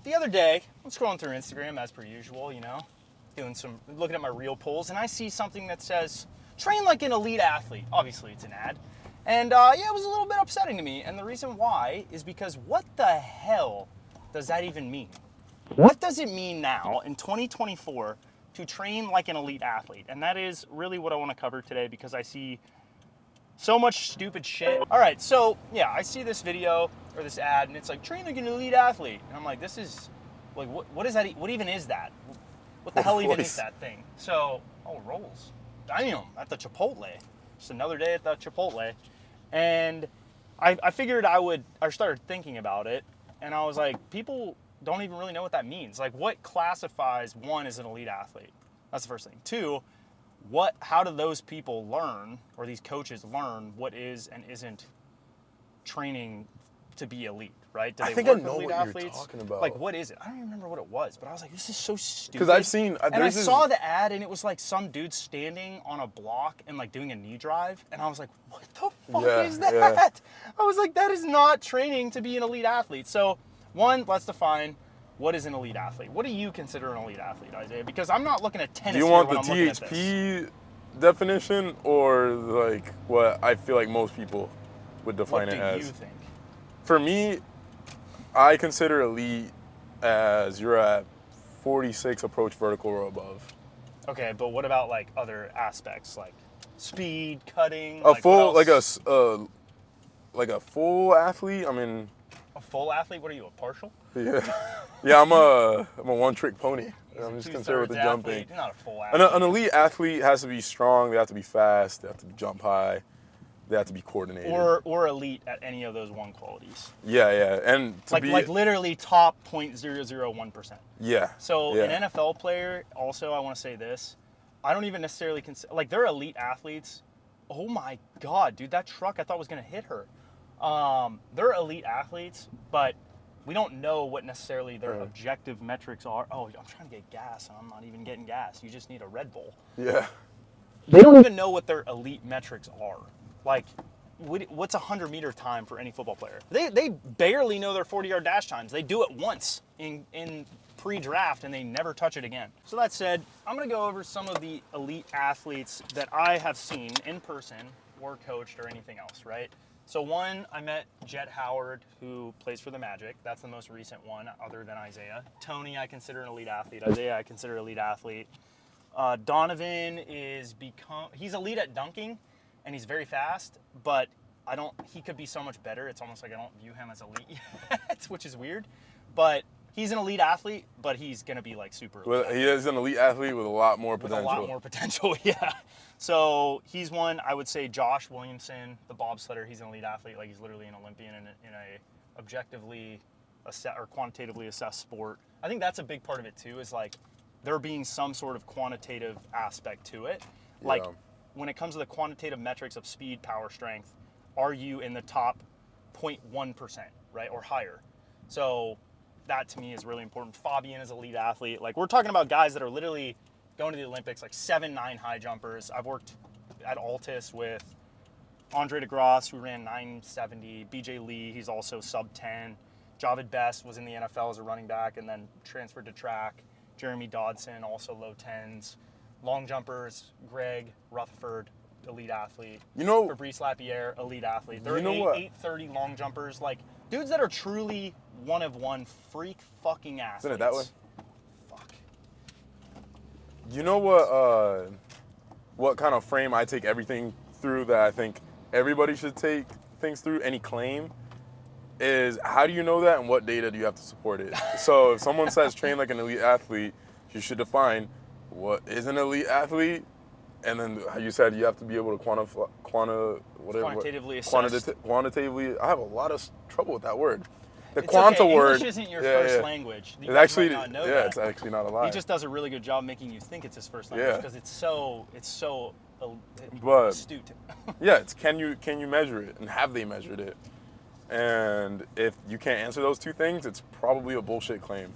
the other day, I'm scrolling through Instagram as per usual, looking at my reel pulls, and I see something that says, train like an elite athlete. Obviously, it's an ad. And it was a little bit upsetting to me. And the reason why is because what the hell does that even mean? What does it mean now in 2024 to train like an elite athlete? And that is really what I want to cover today because I see so much stupid shit. All right, so yeah, I see this video or this ad and it's like, train like an elite athlete. And I'm like, this is, like, what is that? What even is that? What the hell even is that thing? So, rolls. Damn, at the Chipotle. Just another day at the Chipotle. And I figured I started thinking about it, and I was like, people don't even really know what that means. Like, what classifies one as an elite athlete? That's the first thing. Two, how do those people learn, or these coaches learn, what is and isn't training to be elite, right? Do they I work know with elite what athletes? you're talking about. Like, what is it? I don't even remember what it was, but I was like, this is so stupid. Because I've seen... and I saw the ad, and it was like some dude standing on a block and like doing a knee drive, and I was like, what the fuck is that? Yeah. I was like, that is not training to be an elite athlete. So, one, let's define what is an elite athlete. What do you consider an elite athlete, Isaiah? Because I'm not looking at tennis. Do you want the THP definition, or like what I feel like most people would define it as? What do you think? For me, I consider elite as you're at 46 approach vertical or above. Okay, but what about like other aspects like speed, cutting? A full like a full athlete. I mean, a full athlete. What are you, a partial? Yeah. I'm a one-trick pony. I'm just concerned with the jumping. You're not a full athlete. An elite athlete has to be strong. They have to be fast. They have to jump high. They have to be coordinated. Or elite at any of those one qualities. Yeah. And like literally top 0.001%. Yeah. So an NFL player, also, I want to say this, I don't even necessarily consider, like, they're elite athletes. Oh my God, dude, that truck I thought was going to hit her. They're elite athletes, but we don't know what necessarily their objective metrics are. Oh, I'm trying to get gas, and I'm not even getting gas. You just need a Red Bull. Yeah. They don't even know what their elite metrics are. Like, what's a 100-meter time for any football player? They barely know their 40-yard dash times. They do it once in pre-draft, and they never touch it again. So that said, I'm going to go over some of the elite athletes that I have seen in person or coached or anything else, right? So one, I met Jet Howard, who plays for the Magic. That's the most recent one, other than Isaiah. Tony, I consider an elite athlete. Isaiah, I consider an elite athlete. Donovan he's elite at dunking, and he's very fast, but he could be so much better. It's almost like I don't view him as elite yet, which is weird. But he's an elite athlete, but he's going to be like super elite. Well, he is an elite athlete with a lot more potential. With a lot more potential, yeah. So he's one. I would say Josh Williamson, the bobsledder, he's an elite athlete. Like, he's literally an Olympian in a objectively or quantitatively assessed sport. I think that's a big part of it too, is like there being some sort of quantitative aspect to it. Like, when it comes to the quantitative metrics of speed, power, strength, are you in the top 0.1%, right, or higher? So that to me is really important. Fabian is an elite athlete. Like, we're talking about guys that are literally going to the Olympics, like 7'9" high jumpers. I've worked at Altus with Andre DeGrasse, who ran 970. BJ Lee, he's also sub 10. Javid Best was in the NFL as a running back and then transferred to track. Jeremy Dodson, also low 10s. Long jumpers, Greg Rutherford, elite athlete. Fabrice Lapierre, elite athlete. There are 830 long jumpers, like dudes that are truly one of one freak fucking athletes. Isn't it that way? Fuck. You know what kind of frame I take everything through that I think everybody should take things through, any claim, is how do you know that and what data do you have to support it? So if someone says train like an elite athlete, you should define what is an elite athlete, and then how you said you have to be able to quantitatively assess. Quantitatively, I have a lot of trouble with that word. The it's quanta okay. word. English isn't your first language. It's actually it's actually not a lie. He just does a really good job making you think it's his first language because it's so astute. It's can you measure it, and have they measured it? And if you can't answer those two things, it's probably a bullshit claim.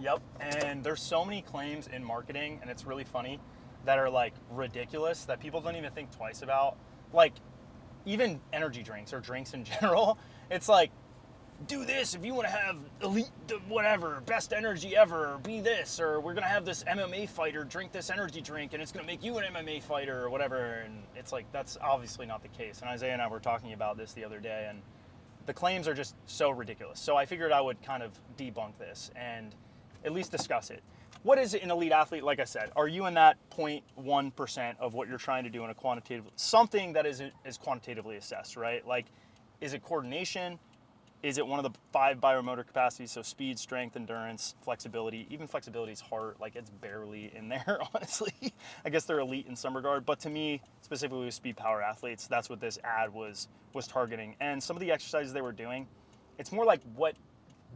Yep, and there's so many claims in marketing, and it's really funny, that are like ridiculous that people don't even think twice about. Like, even energy drinks or drinks in general, it's like do this if you want to have elite whatever, best energy ever, be this, or we're going to have this MMA fighter drink this energy drink and it's going to make you an MMA fighter or whatever. And it's like, that's obviously not the case. And Isaiah and I were talking about this the other day, and the claims are just so ridiculous. So I figured I would kind of debunk this and at least discuss it. What is an elite athlete? Like I said, are you in that 0.1% of what you're trying to do in a quantitative, something that is quantitatively assessed, right? Like, is it coordination? Is it one of the 5 biomotor capacities? So speed, strength, endurance, flexibility. Even flexibility is hard. Like, it's barely in there, honestly. I guess they're elite in some regard. But to me, specifically with speed power athletes, that's what this ad was targeting. And some of the exercises they were doing, it's more like what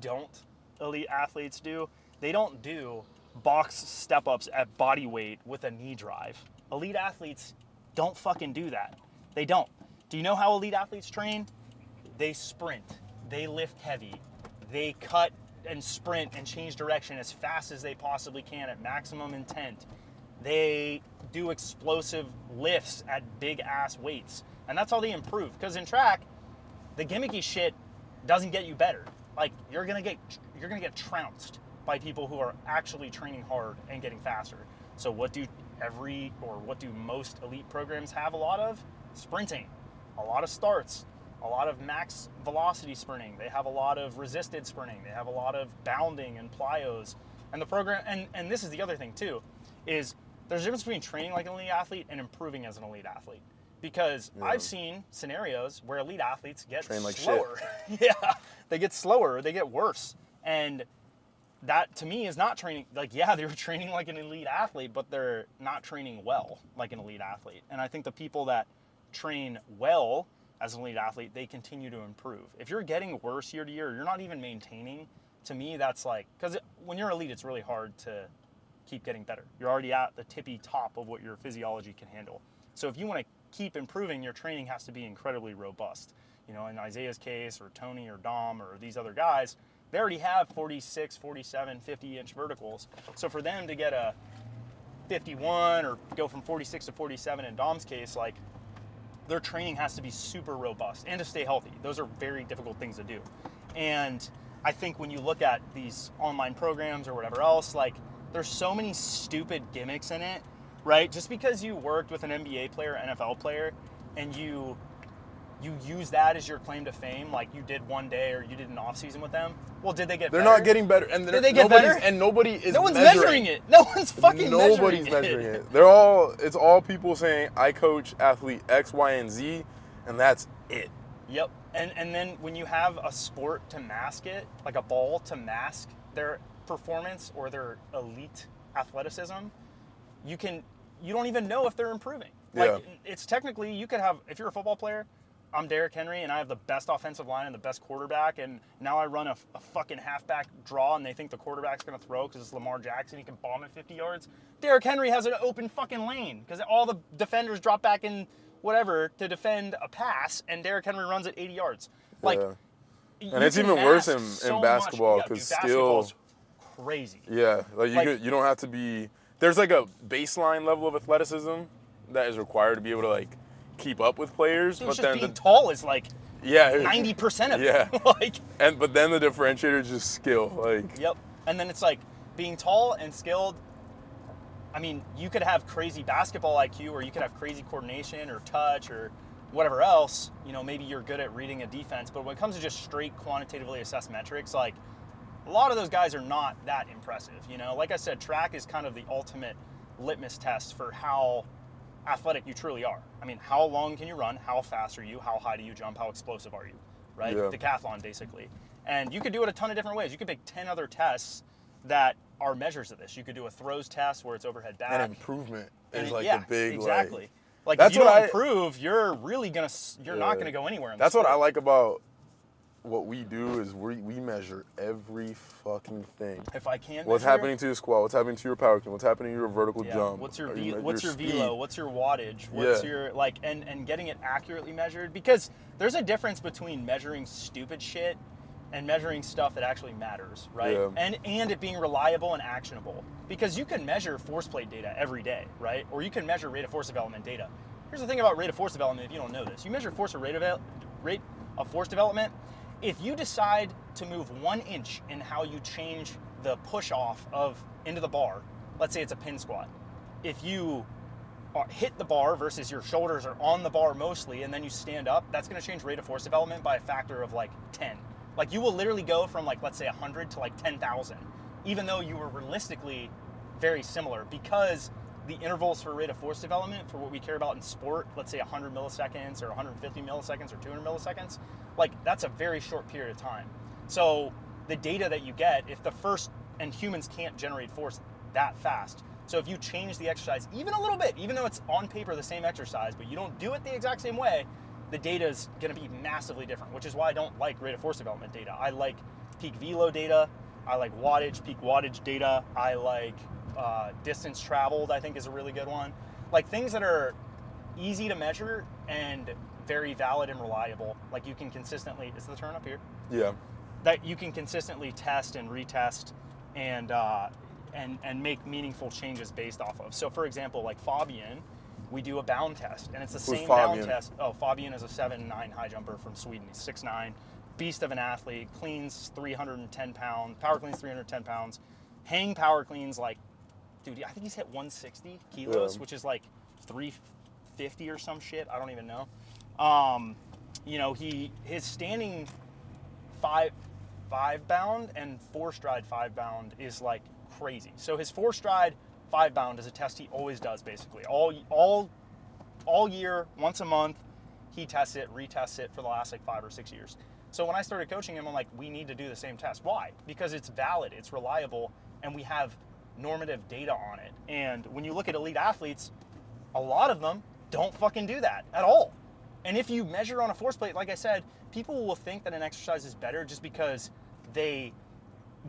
don't elite athletes do. They don't do box step-ups at body weight with a knee drive. Elite athletes don't fucking do that. They don't. Do you know how elite athletes train? They sprint. They lift heavy. They cut and sprint and change direction as fast as they possibly can at maximum intent. They do explosive lifts at big ass weights. And that's how they improve. Because in track, the gimmicky shit doesn't get you better. Like, you're gonna get trounced by people who are actually training hard and getting faster. So what do most elite programs have a lot of? Sprinting, a lot of starts, a lot of max velocity sprinting. They have a lot of resisted sprinting. They have a lot of bounding and plyos. And the program, and this is the other thing too, is there's a difference between training like an elite athlete and improving as an elite athlete. Because I've seen scenarios where elite athletes get slower. Yeah, they get slower, they get worse. And that to me is not training. Like, yeah, they were training like an elite athlete, but they're not training well like an elite athlete. And I think the people that train well as an elite athlete, they continue to improve. If you're getting worse year to year, you're not even maintaining, to me, that's like, because when you're elite, it's really hard to keep getting better. You're already at the tippy top of what your physiology can handle. So if you want to keep improving, your training has to be incredibly robust. You know, in Isaiah's case, or Tony, or Dom, or these other guys, they already have 46, 47, 50-inch verticals. So for them to get a 51 or go from 46 to 47 in Dom's case, like, their training has to be super robust and to stay healthy. Those are very difficult things to do. And I think when you look at these online programs or whatever else, like, there's so many stupid gimmicks in it, right? Just because you worked with an NBA player, NFL player, and you use that as your claim to fame, like you did one day or you did an off season with them. Well, did they get better? They're not getting better, and did they get better? And nobody is. No one's measuring it. No one's fucking Nobody's measuring it. It's all people saying, I coach athlete X, Y, and Z, and that's it. Yep. And then when you have a sport to mask it, like a ball to mask their performance or their elite athleticism, you don't even know if they're improving. Like, it's technically, you could have, if you're a football player, I'm Derrick Henry, and I have the best offensive line and the best quarterback, and now I run a fucking halfback draw, and they think the quarterback's going to throw because it's Lamar Jackson. He can bomb it 50 yards. Derrick Henry has an open fucking lane because all the defenders drop back in whatever to defend a pass, and Derrick Henry runs at 80 yards. Like, and it's even worse in basketball because basketball's crazy. Yeah, you don't have to be. There's like a baseline level of athleticism that is required to be able to like keep up with players, but then being tall is like 90% of it. But then the differentiator is just skill. Yep. And then it's like being tall and skilled. I mean, you could have crazy basketball IQ, or you could have crazy coordination or touch or whatever else. You know, maybe you're good at reading a defense, but when it comes to just straight quantitatively assessed metrics, like, a lot of those guys are not that impressive. You know, like I said, track is kind of the ultimate litmus test for how athletic you truly are. I mean, how long can you run? How fast are you? How high do you jump? How explosive are you? Right? Yeah. Decathlon, basically. And you could do it a ton of different ways. You could pick 10 other tests that are measures of this. You could do a throws test where it's overhead back. And improvement is like the big, exactly. Like, if you don't improve, you're really not gonna go anywhere in That's what I like about what we do is we measure every fucking thing. If I can what's happening to your squat, what's happening to your power clean, what's happening to your vertical jump. What's your velo, what's your wattage, what's your and getting it accurately measured, because there's a difference between measuring stupid shit and measuring stuff that actually matters, right? Yeah. And it being reliable and actionable. Because you can measure force plate data every day, right? Or you can measure rate of force development data. Here's the thing about rate of force development if you don't know this. You measure rate of force development. If you decide to move 1 inch in how you change the push off into the bar, let's say it's a pin squat. If you hit the bar versus your shoulders are on the bar mostly, and then you stand up, that's going to change rate of force development by a factor of like 10. Like you will literally go from like, let's say 100 to like 10,000, even though you were realistically very similar, because the intervals for rate of force development for what we care about in sport, let's say 100 milliseconds or 150 milliseconds or 200 milliseconds, like that's a very short period of time. So the data that you get, if the first, and humans can't generate force that fast. So if you change the exercise even a little bit, even though it's on paper the same exercise, but you don't do it the exact same way, the data is going to be massively different, which is why I don't like rate of force development data. I like peak velo data. I like wattage, peak wattage data. I like distance traveled, I think is a really good one. Like things that are easy to measure and very valid and reliable. Like you can consistently, is the turn up here? Yeah. That you can consistently test and retest and make meaningful changes based off of. So for example, like Fabian, we do a bound test, and it's the same bound test. Oh, Fabian is a 7'9" high jumper from Sweden. He's 6'9", beast of an athlete, cleans 310 pounds, power cleans 310 pounds, hang power cleans like, dude, I think he's hit 160 kilos, which is like 350 or some shit. I don't even know. You know, his standing five bound and 4-stride 5 bound is like crazy. So his 4-stride 5 bound is a test he always does basically all year, once a month. He tests it, retests it for the last like 5 or 6 years. So when I started coaching him, I'm like, we need to do the same test. Why? Because it's valid, it's reliable, and we have normative data on it. And when you look at elite athletes, a lot of them don't fucking do that at all. And if you measure on a force plate, like I said, people will think that an exercise is better just because they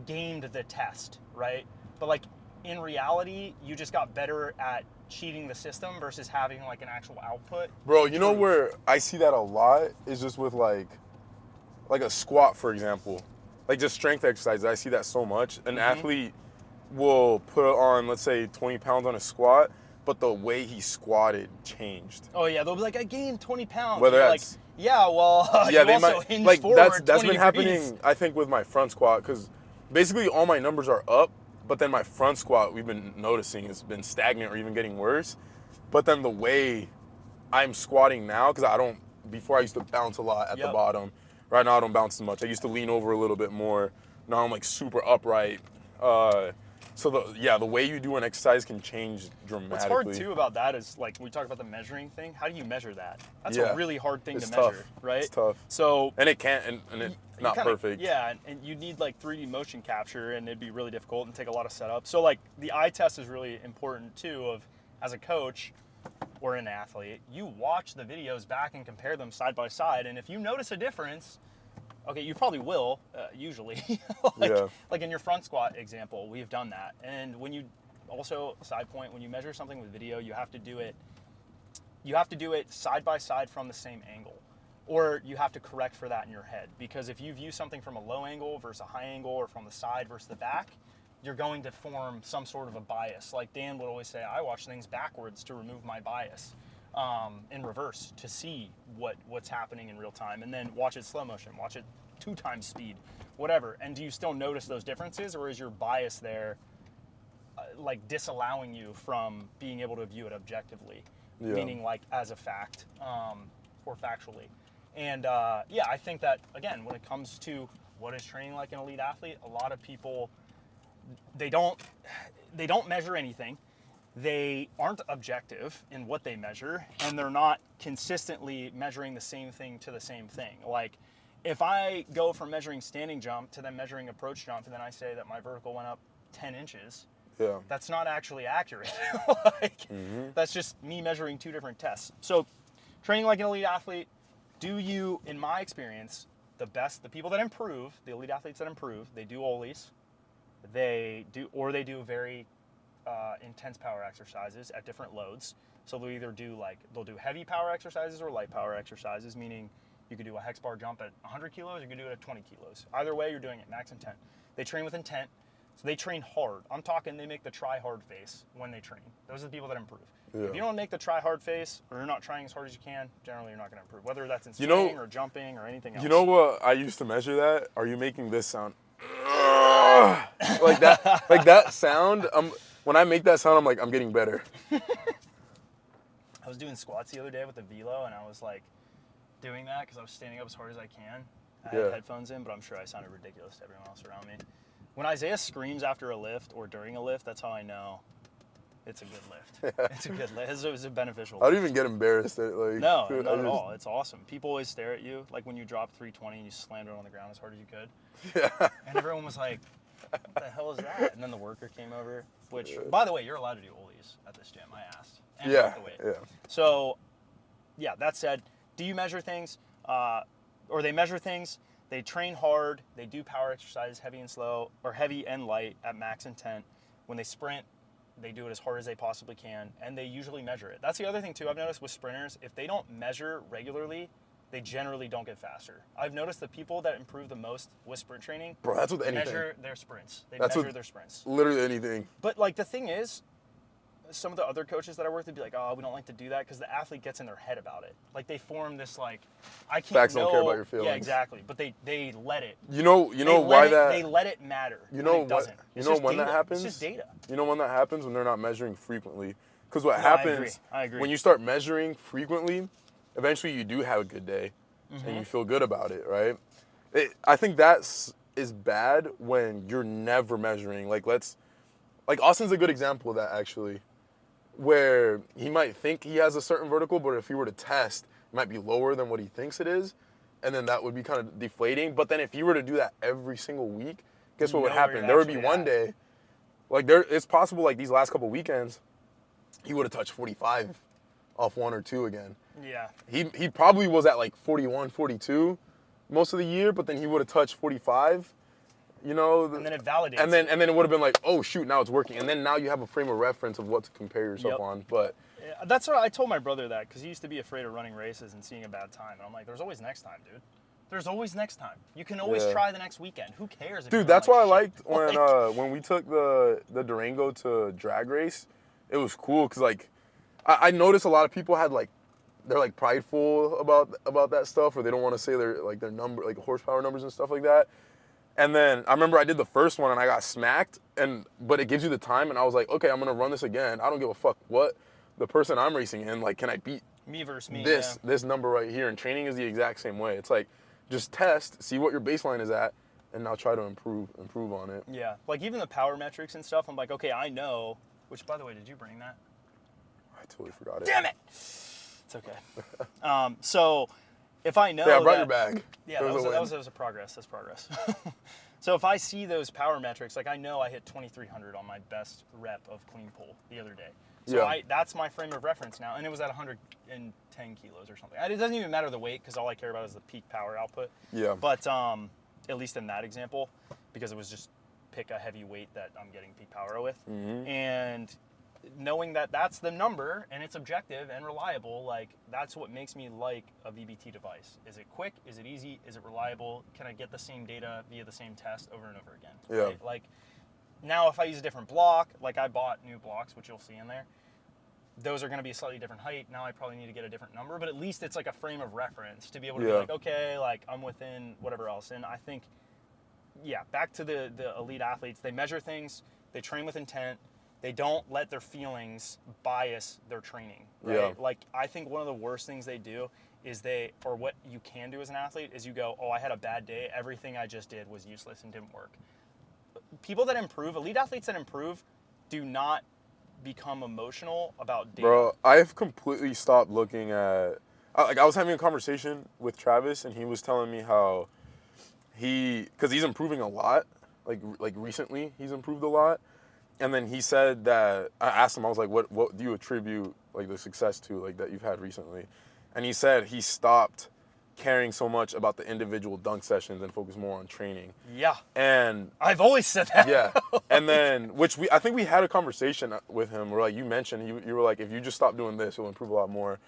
gamed the test, right? But like in reality, you just got better at cheating the system versus having like an actual output. Bro, you know where I see that a lot is just with like a squat, for example. Like just strength exercises, I see that so much. An athlete will put on, let's say, 20 pounds on a squat, but the way he squatted changed. Oh yeah, they'll be like, I gained 20 pounds. Whether that's like, yeah, well, yeah, you also hinge like forward. that's been happening, I think, with my front squat, because basically all my numbers are up, but then my front squat, we've been noticing, has been stagnant or even getting worse. But then the way I'm squatting now, because before I used to bounce a lot at the bottom. Right now I don't bounce as much. I used to lean over a little bit more. Now I'm like super upright. So the way you do an exercise can change dramatically. What's hard too about that is like we talk about the measuring thing. How do you measure that? That's a really hard thing to measure, right? It's tough. So and it can't, and it's not perfect. Yeah, and you need like 3D motion capture, and it'd be really difficult and take a lot of setup. So like the eye test is really important too. Of as a coach or an athlete, you watch the videos back and compare them side by side, and if you notice a difference. Okay, you probably will, usually. Like in your front squat example, we've done that. And when you, also, side point, when you measure something with video, you have to do it side by side from the same angle. Or you have to correct for that in your head. Because if you view something from a low angle versus a high angle, or from the side versus the back, you're going to form some sort of a bias. Like Dan would always say, I watch things backwards to remove my bias. In reverse to see what's happening in real time, and then watch it slow motion, watch it 2 times speed, whatever. And do you still notice those differences, or is your bias there like disallowing you from being able to view it objectively, meaning like as a fact or factually? And I think that again, when it comes to what is training like an elite athlete, a lot of people they don't measure anything. They aren't objective in what they measure, and they're not consistently measuring the same thing to the same thing. Like, if I go from measuring standing jump to then measuring approach jump, and then I say that my vertical went up 10 inches, that's not actually accurate. That's just me measuring 2 different tests. So, training like an elite athlete, in my experience, the people that improve, the elite athletes that improve, they do Olis, they do very intense power exercises at different loads. So they'll either do heavy power exercises or light power exercises, meaning you could do a hex bar jump at 100 kilos, you could do it at 20 kilos. Either way, you're doing it max intent. They train with intent. So they train hard. I'm talking they make the try hard face when they train. Those are the people that improve. Yeah. If you don't make the try hard face, or you're not trying as hard as you can, generally you're not going to improve. Whether that's in You know- swimming or jumping or anything else. You know what I used to measure that? Are you making this sound? Like that, like that sound. When I make that sound, I'm like, I'm getting better. I was doing squats the other day with the velo, and I was like doing that because I was standing up as hard as I can. I had headphones in, but I'm sure I sounded ridiculous to everyone else around me. When Isaiah screams after a lift or during a lift, that's how I know it's a good lift. It's a good lift. It's a beneficial lift. I don't even get embarrassed. No, not at all. It's awesome. People always stare at you, like when you drop 320 and you slammed it on the ground as hard as you could. Yeah. And everyone was like, what the hell is that? And then the worker came over, which, by the way, you're allowed to do ollies at this gym, I asked. And Yeah. the weight. Yeah. So, yeah, that said, do you measure things? Or they measure things, they train hard, they do power exercises, heavy and slow, or heavy and light at max intent. When they sprint, they do it as hard as they possibly can, and they usually measure it. That's the other thing, too, I've noticed with sprinters. If they don't measure regularly, they generally don't get faster. I've noticed the people that improve the most with sprint training, Bro, that's with anything. measure their sprints. They That's measure with their sprints. Literally anything. But, like, the thing is, some of the other coaches that I work with be like, oh, we don't like to do that because the athlete gets in their head about it. Like, they form this, like, I can't Facts don't care about your feelings. Yeah, exactly. But they let it. You know why that? They let it matter. You know when it what? doesn't. You It's know just when that data. happens? It's just data. You know when that happens? When they're not measuring frequently. Because what No, happens I agree. when you start measuring frequently, eventually you do have a good day, and you feel good about it, right? I think is bad when you're never measuring. Like Austin's a good example of that actually, where he might think he has a certain vertical, but if he were to test, it might be lower than what he thinks it is, and then that would be kind of deflating. But then if you were to do that every single week, guess what would happen? There would be one day, it's possible like these last couple weekends, he would have touched 45 off one or two again. Yeah. He probably was at like 41, 42 most of the year, but then he would have touched 45, you know. And then it validates. And then it would have been like, oh shoot, now it's working. And then now you have a frame of reference of what to compare yourself on. But yeah, that's what I told my brother that because he used to be afraid of running races and seeing a bad time. And I'm like, there's always next time, dude. There's always next time. You can always try the next weekend. Who cares? If dude, that's why I liked when we took the Durango to drag race. It was cool because like I noticed a lot of people had like they're like prideful about that stuff, or they don't want to say their number, like horsepower numbers and stuff like that. And then I remember I did the first one and I got smacked, but it gives you the time, and I was like, okay, I'm gonna run this again. I don't give a fuck what the person I'm racing in, like, can I beat me versus me? This number right here? And training is the exact same way. It's like just test, see what your baseline is at, and now try to improve on it. Yeah, like even the power metrics and stuff. I'm like, okay, I know. Which, by the way, did you bring that? I totally forgot it. Damn it! It's okay. So if I know, yeah, I brought your bag. Yeah, that was a progress. That's progress. So if I see those power metrics, like I know I hit 2,300 on my best rep of clean pull the other day. So that's my frame of reference now, and it was at 110 kilos or something. It doesn't even matter the weight because all I care about is the peak power output. Yeah. But at least in that example, because it was just pick a heavy weight that I'm getting peak power with, and knowing that that's the number and it's objective and reliable, like that's what makes me like a VBT device. Is it quick? Is it easy? Is it reliable? Can I get the same data via the same test over and over again? Yeah. Right? Like now if I use a different block, like I bought new blocks, which you'll see in there, those are going to be a slightly different height. Now I probably need to get a different number, but at least it's like a frame of reference to be able to be like, okay, like I'm within whatever else. And I think, back to the elite athletes, they measure things, they train with intent, they don't let their feelings bias their training, right? Yeah. Like, I think one of the worst things they do is or what you can do as an athlete is you go, oh, I had a bad day. Everything I just did was useless and didn't work. People that improve, elite athletes that improve, do not become emotional about data. Bro, I've completely stopped looking at, I was having a conversation with Travis, and he was telling me how because he's improving a lot, like recently he's improved a lot. And then he said that, I asked him, I was like, what do you attribute like the success to, like that you've had recently? And he said he stopped caring so much about the individual dunk sessions and focus more on training. Yeah. And I've always said that. Yeah. And then, I think we had a conversation with him where like you mentioned, you were like, if you just stop doing this, it'll improve a lot more.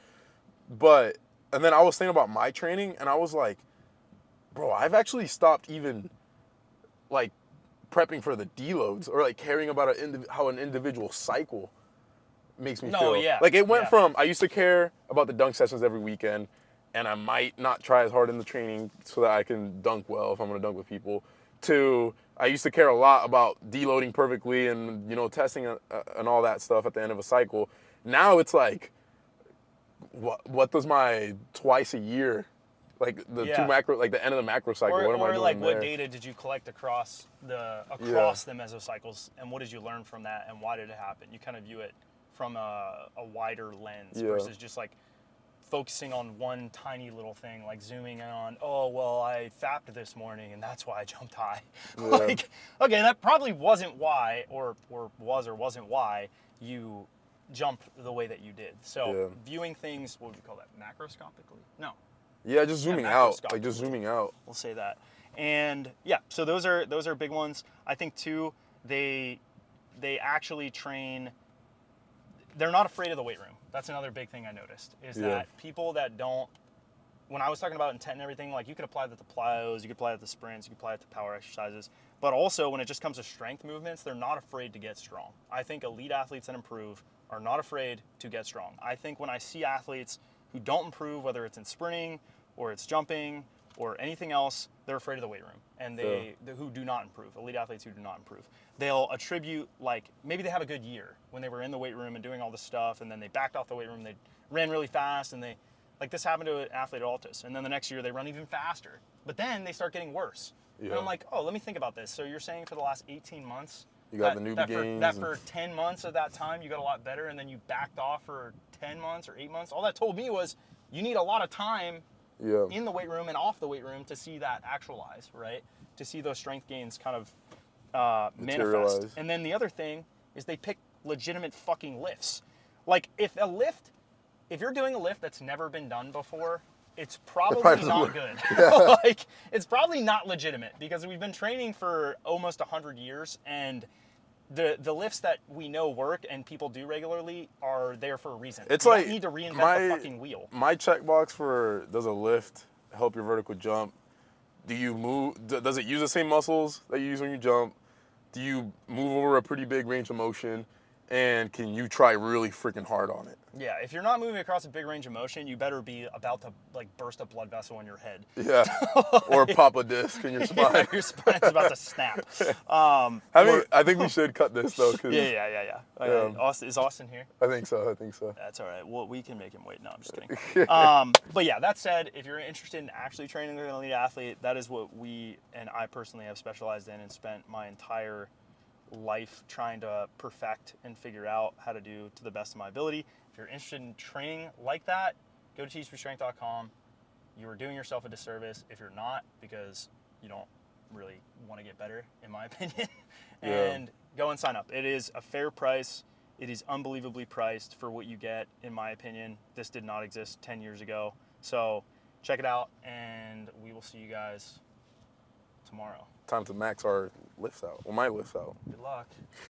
And then I was thinking about my training, and I was like, bro, I've actually stopped even like prepping for the deloads or like caring about how an individual cycle makes me No, feel. yeah, Like it went yeah. from I used to care about the dunk sessions every weekend, and I might not try as hard in the training so that I can dunk well if I'm gonna dunk with people, to I used to care a lot about deloading perfectly and testing and all that stuff at the end of a cycle. Now it's like, what does my twice a year, like the Yeah. like the end of the macro cycle, what am I doing like there? what data did you collect across the mesocycles, and what did you learn from that, and why did it happen? You kind of view it from a wider lens versus just like focusing on one tiny little thing, like zooming in on, oh well, I fapped this morning and that's why I jumped high. Like, okay, that probably wasn't why, or wasn't why you jumped the way that you did. So viewing things, what would you call that? Macroscopically? No. Yeah, just zooming out. Like just zooming out. We'll say that. And yeah, so those are big ones. I think too, they actually train. They're not afraid of the weight room. That's another big thing I noticed is that people that don't. When I was talking about intent and everything, like you could apply that to plyos, you could apply it to sprints, you could apply it to power exercises. But also when it just comes to strength movements, they're not afraid to get strong. I think elite athletes that improve are not afraid to get strong. I think when I see athletes who don't improve, whether it's in sprinting or it's jumping or anything else, they're afraid of the weight room. And who do not improve, elite athletes who do not improve, they'll attribute, like, maybe they have a good year when they were in the weight room and doing all this stuff, and then they backed off the weight room, they ran really fast, and like this happened to an athlete at Altus, and then the next year they run even faster. But then they start getting worse. And I'm like, oh, let me think about this. So you're saying for the last 18 months, you got the newbie gains. For 10 months of that time, you got a lot better, and then you backed off for 10 months or 8 months. All that told me was you need a lot of time in the weight room and off the weight room to see that actualize, right? To see those strength gains kind of manifest. And then the other thing is they pick legitimate fucking lifts. Like if you're doing a lift that's never been done before, it's probably not good. Like it's probably not legitimate because we've been training for almost 100 years, and the lifts that we know work and people do regularly are there for a reason. It's you like don't need to reinvent the fucking wheel. My checkbox for does a lift help your vertical jump? Do you move? Does it use the same muscles that you use when you jump? Do you move over a pretty big range of motion? And can you try really freaking hard on it? Yeah, if you're not moving across a big range of motion, you better be about to like burst a blood vessel in your head. Yeah, or pop a disc in your spine. Yeah, your spine's about to snap. I think we should cut this though. Yeah. Is Austin here? I think so. That's all right. Well, we can make him wait. No, I'm just kidding. But yeah, that said, if you're interested in actually training an elite athlete, that is what we and I personally have specialized in and spent my entire life trying to perfect and figure out how to do to the best of my ability. If you're interested in training like that, go to THPStrength.com. You are doing yourself a disservice if you're not, because you don't really want to get better, in my opinion. And go and sign up. It is a fair price. It is unbelievably priced for what you get, in my opinion. This did not exist 10 years ago. So check it out, and we will see you guys tomorrow. Time to max our lifts out. Well, my lifts out. Good luck.